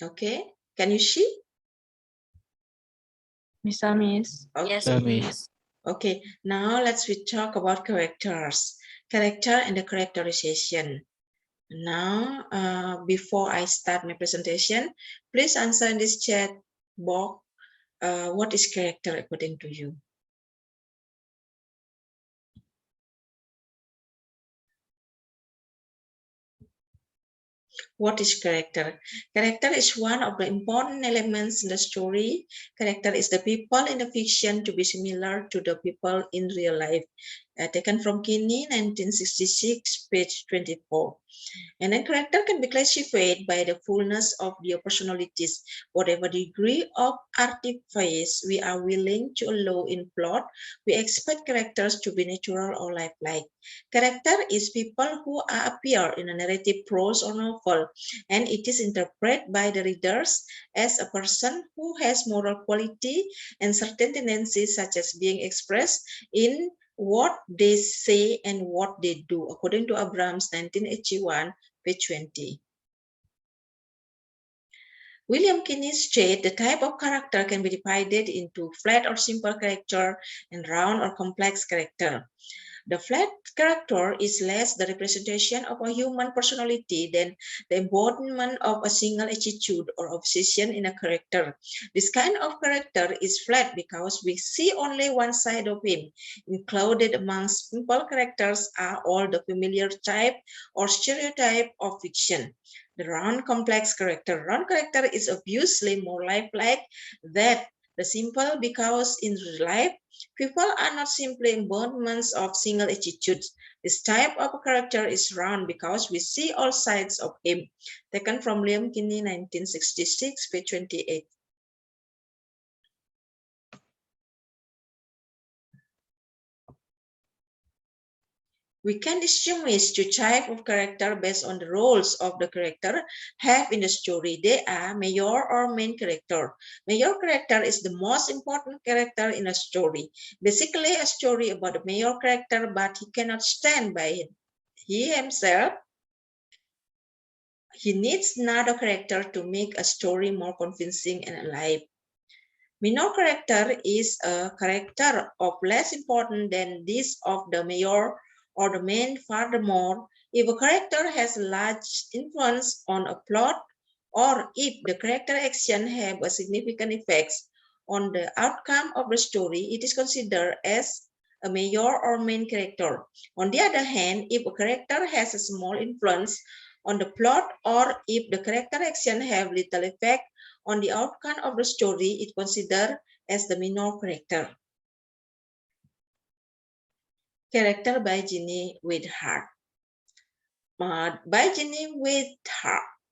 Okay, can you see? Bisa, Miss. Okay. Yes, Miss. Okay, now we talk about characters, character and the characterization. Now, before I start my presentation, please answer in this chat box, what is character according to you? What is character? Character is one of the important elements in the story. Character is the people in the fiction to be similar to the people in real life. Taken from Kinney, 1966, page 24. And then character can be classified by the fullness of their personalities. Whatever degree of artifice we are willing to allow in plot, we expect characters to be natural or lifelike. Character is people who appear in a narrative prose or novel, and it is interpreted by the readers as a person who has moral quality and certain tendencies such as being expressed in what they say and what they do, according to Abrams, 1981, page 20. William Kinney stated the type of character can be divided into flat or simple character and round or complex character. The flat character is less the representation of a human personality than the embodiment of a single attitude or obsession in a character. This kind of character is flat because we see only one side of him. Included among simple characters are all the familiar type or stereotype of fiction. The round complex character. Round character is obviously more lifelike than the simple because in real life, people are not simply embodiments of single attitudes. This type of character is round because we see all sides of him. Taken from Liam Kinney, 1966, page 28. We can distinguish two types of character based on the roles of the character have in the story. They are major or main character. Major character is the most important character in a story. Basically, a story about a major character, but he cannot stand by it. He himself, he needs another character to make a story more convincing and alive. Minor character is a character of less importance than this of the major or the main. Furthermore, if a character has large influence on a plot, or if the character action have a significant effects on the outcome of the story, it is considered as a major or main character. On the other hand, if a character has a small influence on the plot, or if the character action have little effect on the outcome of the story, it considered as the minor character. Character by Ginny Withard. By Ginny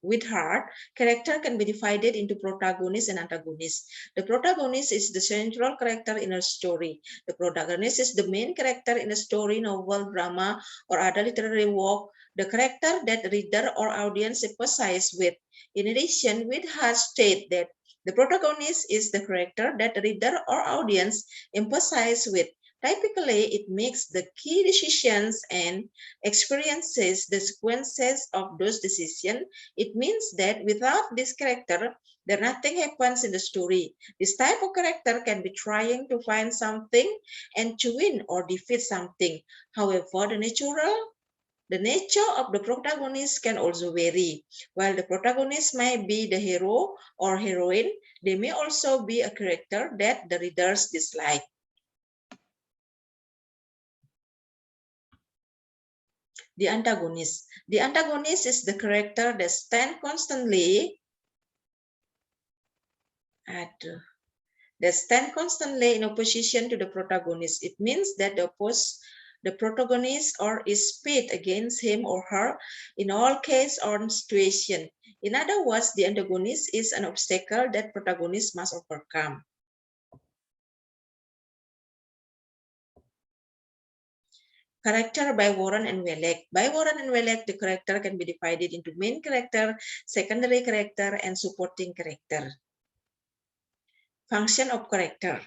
Withard, character can be divided into protagonist and antagonist. The protagonist is the central character in a story. The protagonist is the main character in a story, novel, drama, or other literary work, the character that the reader or audience sympathize with. In addition, Withard states that the protagonist is the character that the reader or audience empathize with. Typically, it makes the key decisions and experiences the sequences of those decisions. It means that without this character, there nothing happens in the story. This type of character can be trying to find something and to win or defeat something. However, the nature of the protagonist can also vary. While the protagonist might be the hero or heroine, they may also be a character that the readers dislike. The antagonist. The antagonist is the character that stands constantly in opposition to the protagonist. It means that the protagonist or is pitted against him or her in all case or situation. In other words, the antagonist is an obstacle that protagonist must overcome. Character by Warren and Welek. By Warren and Welek, the character can be divided into main character, secondary character, and supporting character. Function of character.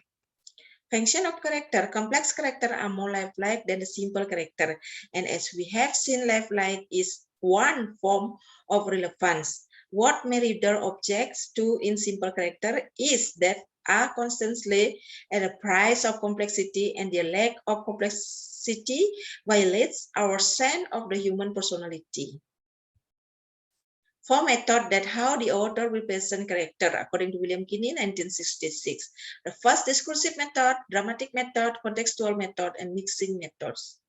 Function of character. Complex character are more lifelike than the simple character. And as we have seen, lifelike is one form of relevance. What may reader objects to in simple character is that are constantly at a price of complexity, and their lack of complexity violates our sense of the human personality. Four method that how the author represent character according to William Kinney, 1966. The first, discursive method, dramatic method, contextual method, and mixing methods.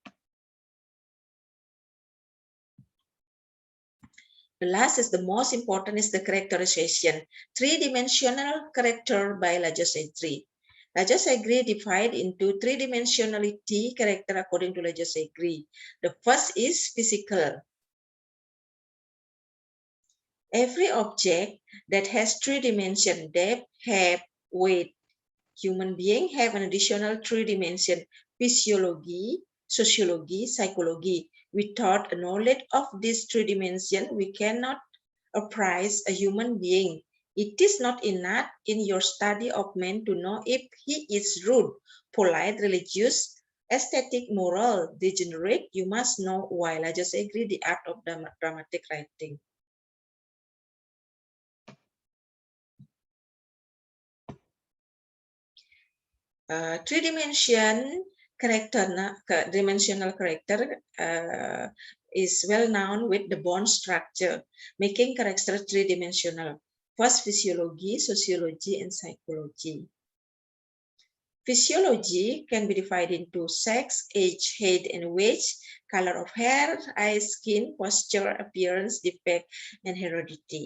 The last is the most important is the characterization. Three-dimensional character by Leger-Segre. Leger-Segre divided into three-dimensionality character according to Leger-Segre. The first is physical. Every object that has three dimensions, depth, height, weight, human being have an additional three dimension, physiology, sociology, psychology. Without a knowledge of these three dimensions, we cannot appraise a human being. It is not enough in your study of man to know if he is rude, polite, religious, aesthetic, moral, degenerate. You must know why. I just agree the art of dramatic writing. Three-dimensional character is well known with the bone structure, making character three-dimensional. First, physiology, sociology, and psychology. Physiology can be divided into sex, age, height, and weight, color of hair, eyes, skin, posture, appearance, defect, and heredity.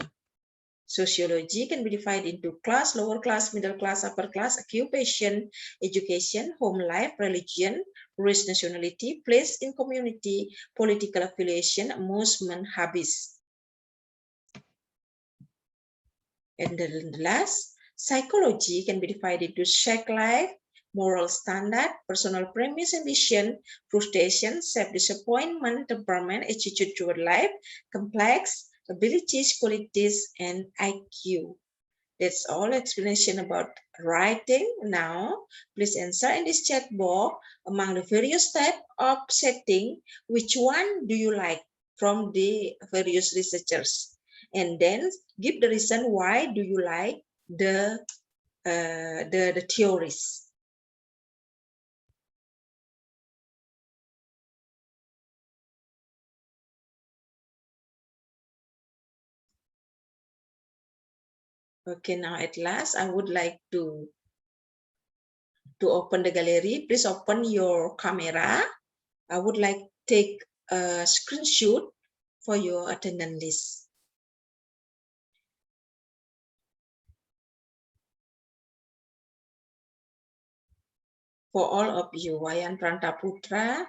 Sociology can be divided into class, lower class, middle class, upper class, occupation, education, home life, religion, race, nationality, place in community, political affiliation, amusement, hobbies. And the last, psychology can be divided into sex life, moral standard, personal premise, ambition, frustration, self-disappointment, temperament, attitude toward life, complex, abilities, qualities, and IQ. That's all explanation about writing. Now, please answer in this chat box among the various types of setting, which one do you like from the various researchers? And then give the reason why do you like the theories. Okay, now at last, I would like to open the gallery. Please open your camera. I would like to take a screenshot for your attendance list. For all of you, Wayan Prantaputra,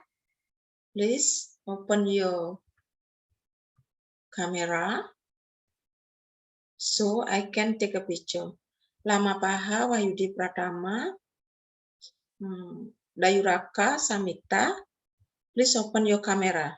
please open your camera so I can take a picture. Lama Paha Wahyudi Pratama, Dayuraka Samita, please open your camera.